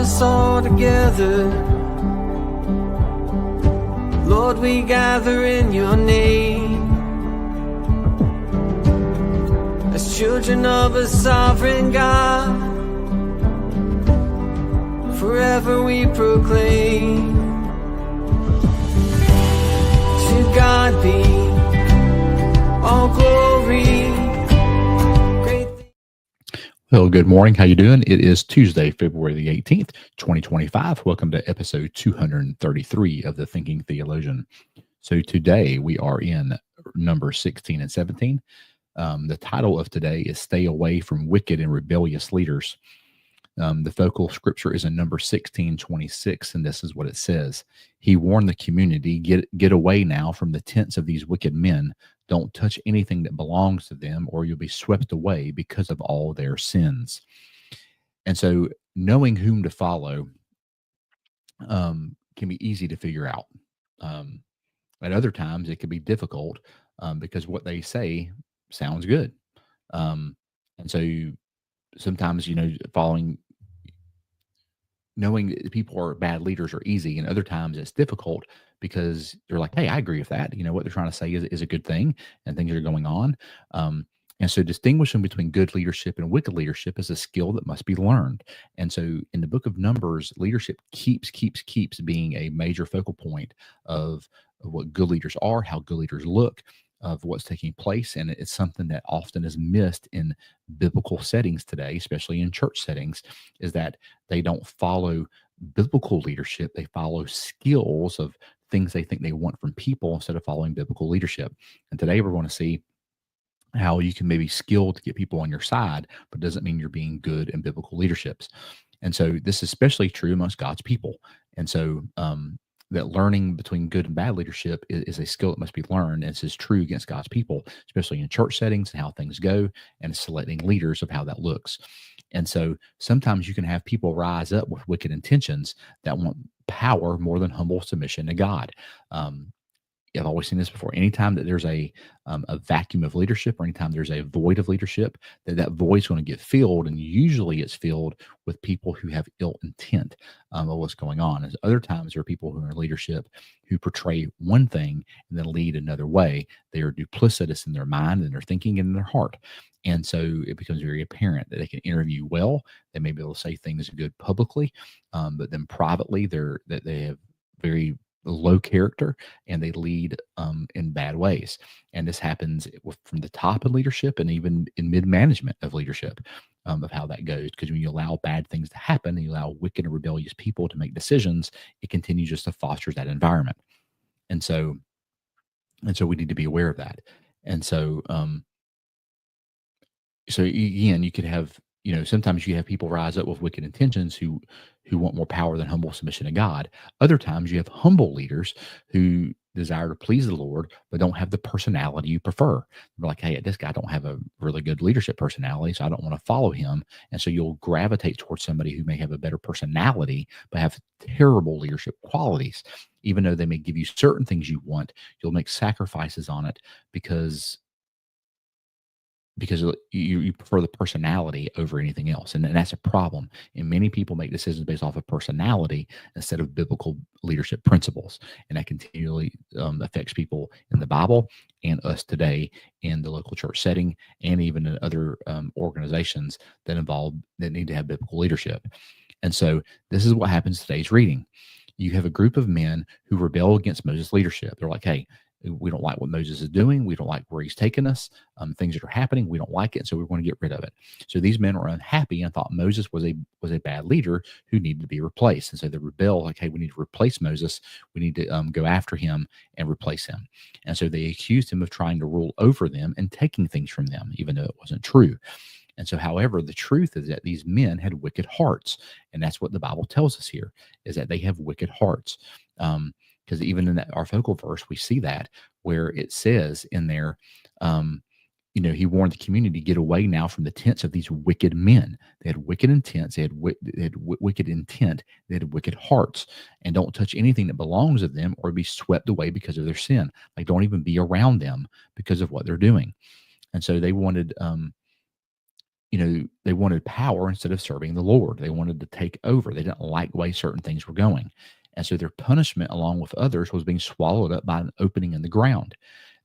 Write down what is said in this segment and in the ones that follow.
us all together. Lord, we gather in your name as children of a sovereign God. Forever we proclaim, to God be all glory. Well, good morning. How you doing? It is Tuesday, February the 18th, 2025. Welcome to episode 233 of The Thinking Theologian. So today we are in Numbers 16 and 17. The title of today is Stay Away from Wicked and Rebellious Leaders. The focal scripture is in Numbers 16:26, and this is what it says. He warned the community, get away now from the tents of these wicked men. Don't touch anything that belongs to them, or you'll be swept away because of all their sins. And so knowing whom to follow can be easy to figure out. At other times, it can be difficult because what they say sounds good. And so sometimes, knowing that people are bad leaders are easy, and other times it's difficult because they're like, hey, I agree with that. What they're trying to say is a good thing, and things are going on. And so distinguishing between good leadership and wicked leadership is a skill that must be learned. And so in the book of Numbers, leadership keeps being a major focal point of what good leaders are, how good leaders look, of what's taking place. And it's something that often is missed in biblical settings today, especially in church settings, is that they don't follow biblical leadership. They follow skills of things they think they want from people instead of following biblical leadership. And today we're going to see how you can maybe skilled to get people on your side, but doesn't mean you're being good in biblical leaderships. And so this is especially true amongst God's people. And so that learning between good and bad leadership is a skill that must be learned. And this is true against God's people, especially in church settings and how things go, and selecting leaders of how that looks. And so sometimes you can have people rise up with wicked intentions that want power more than humble submission to God. I've always seen this before. Anytime that there's a vacuum of leadership, or anytime there's a void of leadership, that void's going to get filled, and usually it's filled with people who have ill intent of what's going on. As other times there are people who are in leadership who portray one thing and then lead another way. They are duplicitous in their mind and their thinking and in their heart. And so it becomes very apparent that they can interview well. They may be able to say things good publicly, but then privately they have very low character, and they lead in bad ways. And this happens from the top of leadership and even in mid-management of leadership, of how that goes. Because when you allow bad things to happen and you allow wicked and rebellious people to make decisions, it continues just to foster that environment. And so we need to be aware of that. And so again, you could have, sometimes you have people rise up with wicked intentions who want more power than humble submission to God. Other times you have humble leaders who desire to please the Lord, but don't have the personality you prefer. They're like, hey, this guy don't have a really good leadership personality, so I don't want to follow him. And so you'll gravitate towards somebody who may have a better personality, but have terrible leadership qualities. Even though they may give you certain things you want, you'll make sacrifices on it because you prefer the personality over anything else. And that's a problem. And many people make decisions based off of personality instead of biblical leadership principles. And that continually affects people in the Bible and us today in the local church setting, and even in other organizations that need to have biblical leadership. And so this is what happens in today's reading. You have a group of men who rebel against Moses' leadership. They're like, hey, we don't like what Moses is doing. We don't like where he's taken us. Things that are happening, we don't like it, so we're going to get rid of it. So these men were unhappy and thought Moses was a bad leader who needed to be replaced. And so they rebel, like, hey, we need to replace Moses. We need to go after him and replace him. And so they accused him of trying to rule over them and taking things from them, even though it wasn't true. And so, however, the truth is that these men had wicked hearts. And that's what the Bible tells us here, is that they have wicked hearts. Because even in our focal verse, we see that where it says in there, he warned the community, get away now from the tents of these wicked men. They had wicked intents. They had wicked intent. They had wicked hearts, and don't touch anything that belongs to them or be swept away because of their sin. Like, don't even be around them because of what they're doing. And so they wanted, they wanted power instead of serving the Lord. They wanted to take over. They didn't like the way certain things were going. And so their punishment, along with others, was being swallowed up by an opening in the ground.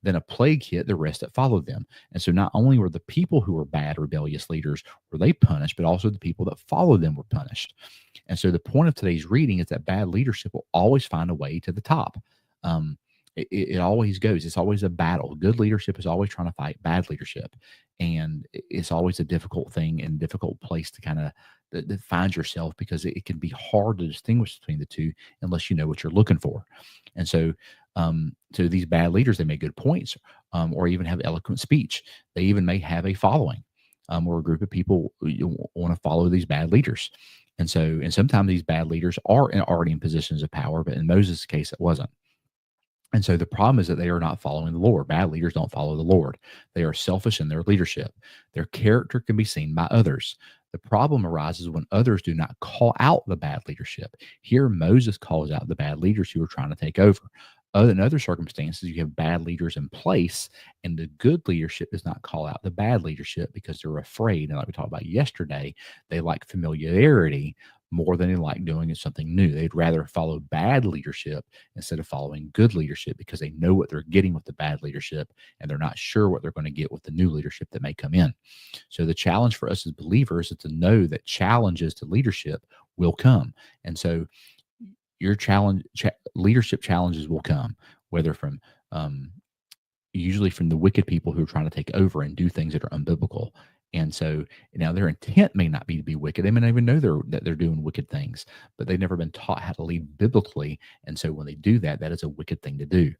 Then a plague hit the rest that followed them. And so not only were the people who were bad, rebellious leaders, were they punished, but also the people that followed them were punished. And so the point of today's reading is that bad leadership will always find a way to the top. Um, it always goes. It's always a battle. Good leadership is always trying to fight bad leadership, and it's always a difficult thing and difficult place to kind of that find yourself, because it can be hard to distinguish between the two unless you know what you're looking for. And so these bad leaders, they make good points, or even have eloquent speech. They even may have a following, or a group of people want to follow these bad leaders. And sometimes these bad leaders are already in positions of power, but in Moses' case, it wasn't. And so the problem is that they are not following the Lord. Bad leaders don't follow the Lord. They are selfish in their leadership. Their character can be seen by others. The problem arises when others do not call out the bad leadership. Here, Moses calls out the bad leaders who are trying to take over. In other circumstances, you have bad leaders in place, and the good leadership does not call out the bad leadership because they're afraid. And like we talked about yesterday, they like familiarity more than they like doing something new. They'd rather follow bad leadership instead of following good leadership because they know what they're getting with the bad leadership, and they're not sure what they're going to get with the new leadership that may come in. So the challenge for us as believers is to know that challenges to leadership will come. And so your leadership challenges will come, whether from usually from the wicked people who are trying to take over and do things that are unbiblical. And so now their intent may not be to be wicked. They may not even know that they're doing wicked things, but they've never been taught how to lead biblically. And so when they do that, that is a wicked thing to do.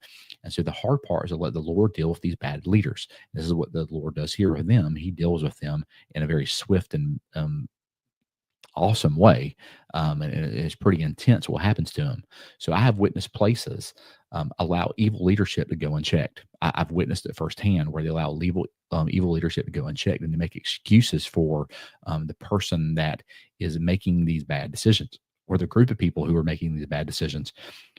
And so the hard part is to let the Lord deal with these bad leaders. This is what the Lord does here with them. He deals with them in a very swift and awesome way, and it's pretty intense what happens to them. So I have witnessed places allow evil leadership to go unchecked. I've witnessed it firsthand where they allow evil leadership to go unchecked, and they make excuses for the person that is making these bad decisions, or the group of people who are making these bad decisions,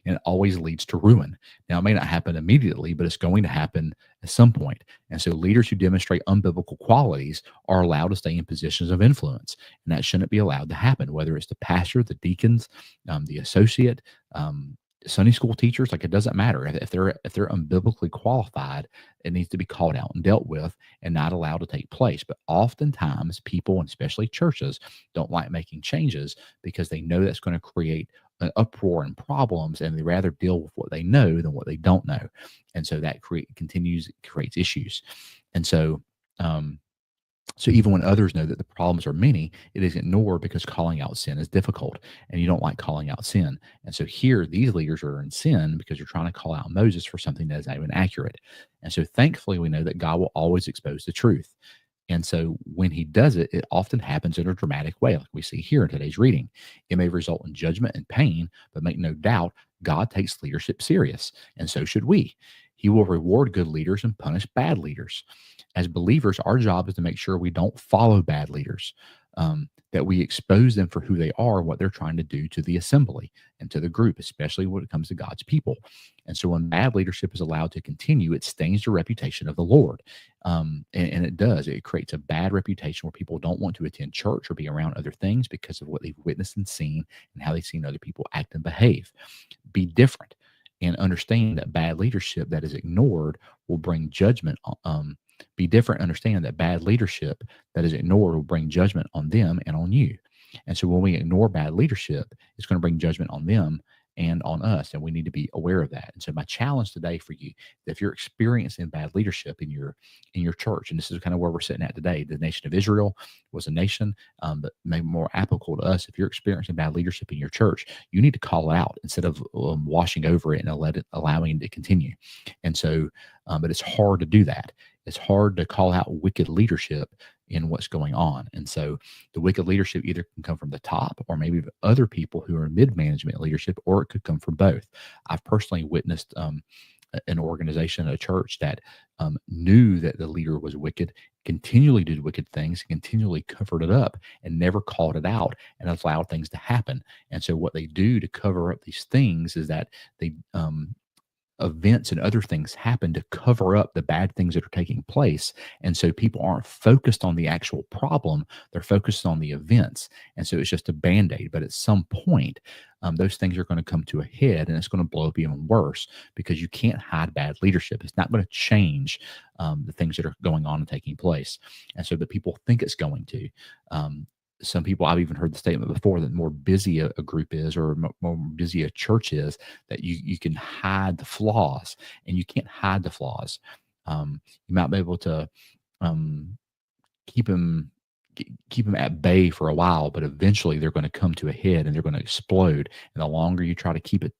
and it always leads to ruin. Now, it may not happen immediately, but it's going to happen at some point. And so leaders who demonstrate unbiblical qualities are allowed to stay in positions of influence, and that shouldn't be allowed to happen, whether it's the pastor, the deacons, the associate, Sunday school teachers. Like, it doesn't matter if they're unbiblically qualified. It needs to be called out and dealt with and not allowed to take place. But oftentimes people, and especially churches, don't like making changes because they know that's going to create an uproar and problems, and they rather deal with what they know than what they don't know. And so that creates issues. And so even when others know that the problems are many, it is ignored because calling out sin is difficult, and you don't like calling out sin. And so here, these leaders are in sin because you're trying to call out Moses for something that is not even accurate. And so thankfully, we know that God will always expose the truth. And so when he does it, it often happens in a dramatic way, like we see here in today's reading. It may result in judgment and pain, but make no doubt, God takes leadership serious, and so should we. He will reward good leaders and punish bad leaders. As believers, our job is to make sure we don't follow bad leaders, that we expose them for who they are and what they're trying to do to the assembly and to the group, especially when it comes to God's people. And so when bad leadership is allowed to continue, it stains the reputation of the Lord. And it does. It creates a bad reputation where people don't want to attend church or be around other things because of what they've witnessed and seen and how they've seen other people act and behave. Be different and understand that bad leadership that is ignored will bring judgment. Be different, understand that bad leadership that is ignored will bring judgment on them and on you. And so when we ignore bad leadership, it's going to bring judgment on them and on us, and we need to be aware of that. And so my challenge today for you, if you're experiencing bad leadership in your church, and this is kind of where we're sitting at today, the nation of Israel was a nation, but maybe more applicable to us. If you're experiencing bad leadership in your church, you need to call it out instead of washing over it and allowing it to continue. And so, but it's hard to do that. It's hard to call out wicked leadership in what's going on. And so the wicked leadership either can come from the top or maybe other people who are in mid-management leadership, or it could come from both. I've personally witnessed an organization, a church that knew that the leader was wicked, continually did wicked things, continually covered it up and never called it out and allowed things to happen. And so what they do to cover up these things is that they events and other things happen to cover up the bad things that are taking place. And so people aren't focused on the actual problem, they're focused on the events. And so it's just a band aid. But at some point, those things are going to come to a head and it's going to blow up even worse because you can't hide bad leadership. It's not going to change the things that are going on and taking place. And so, but people think it's going to. Some people, I've even heard the statement before that the more busy a group is or more busy a church is, that you can hide the flaws, and you can't hide the flaws. You might be able to um, keep them keep them at bay for a while, but eventually they're going to come to a head and they're going to explode. And the longer you try to keep it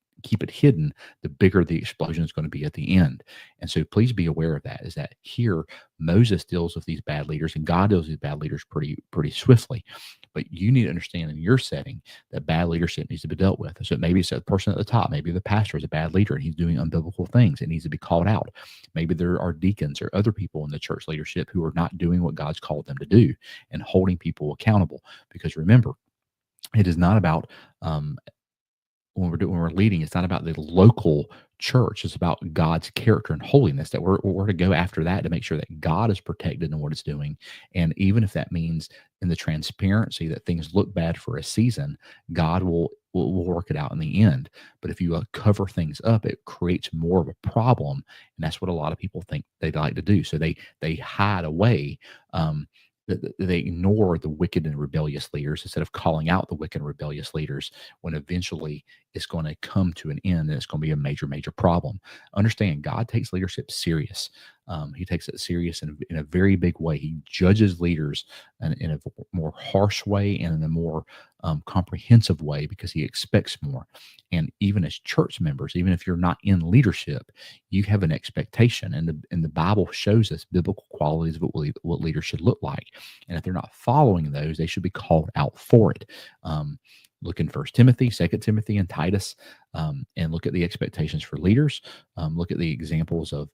hidden, the bigger the explosion is going to be at the end. And so please be aware of that, is that here Moses deals with these bad leaders and God deals with these bad leaders pretty swiftly. But you need to understand in your setting that bad leadership needs to be dealt with. So maybe it's a person at the top, maybe the pastor is a bad leader and he's doing unbiblical things. It needs to be called out. Maybe there are deacons or other people in the church leadership who are not doing what God's called them to do and holding people accountable. Because remember, it is not about when we're leading, it's not about the local church. It's about God's character and holiness, that we're to go after that to make sure that God is protected in what it's doing. And even if that means in the transparency that things look bad for a season, God will work it out in the end. But if you cover things up, it creates more of a problem. And that's what a lot of people think they like to do. So they hide away. They ignore the wicked and rebellious leaders instead of calling out the wicked and rebellious leaders, when eventually it's going to come to an end and it's going to be a major problem. Understand, God takes leadership serious. He takes it serious in a very big way. He judges leaders in a more harsh way and in a more comprehensive way because he expects more. And even as church members, even if you're not in leadership, you have an expectation. And the Bible shows us biblical qualities of what leaders should look like. And if they're not following those, they should be called out for it. Look in 1 Timothy, 2 Timothy, and Titus, and look at the expectations for leaders. Look at the examples of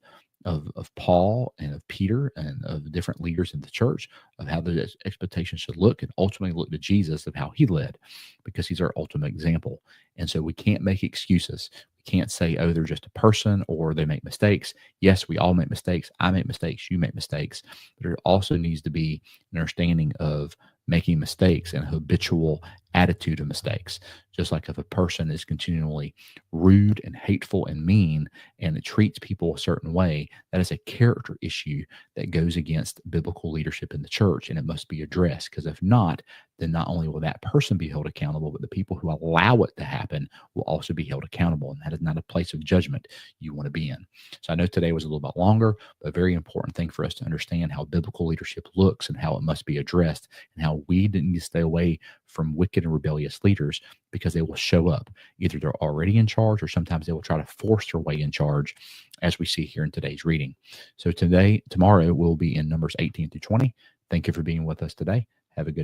Paul and of Peter and of different leaders in the church, of how the expectations should look, and ultimately look to Jesus of how he led, because he's our ultimate example. And so we can't make excuses. We can't say, oh, they're just a person or they make mistakes. Yes, we all make mistakes. I make mistakes. You make mistakes. But there also needs to be an understanding of making mistakes and habitual attitude of mistakes. Just like if a person is continually rude and hateful and mean and it treats people a certain way, that is a character issue that goes against biblical leadership in the church, and it must be addressed. Because if not, then not only will that person be held accountable, but the people who allow it to happen will also be held accountable. And that is not a place of judgment you want to be in. So I know today was a little bit longer, but a very important thing for us to understand how biblical leadership looks and how it must be addressed, and how we need to stay away from wicked and rebellious leaders, because they will show up. Either they're already in charge, or sometimes they will try to force their way in charge, as we see here in today's reading. So tomorrow we'll be in Numbers 18 through 20. Thank you for being with us today. Have a good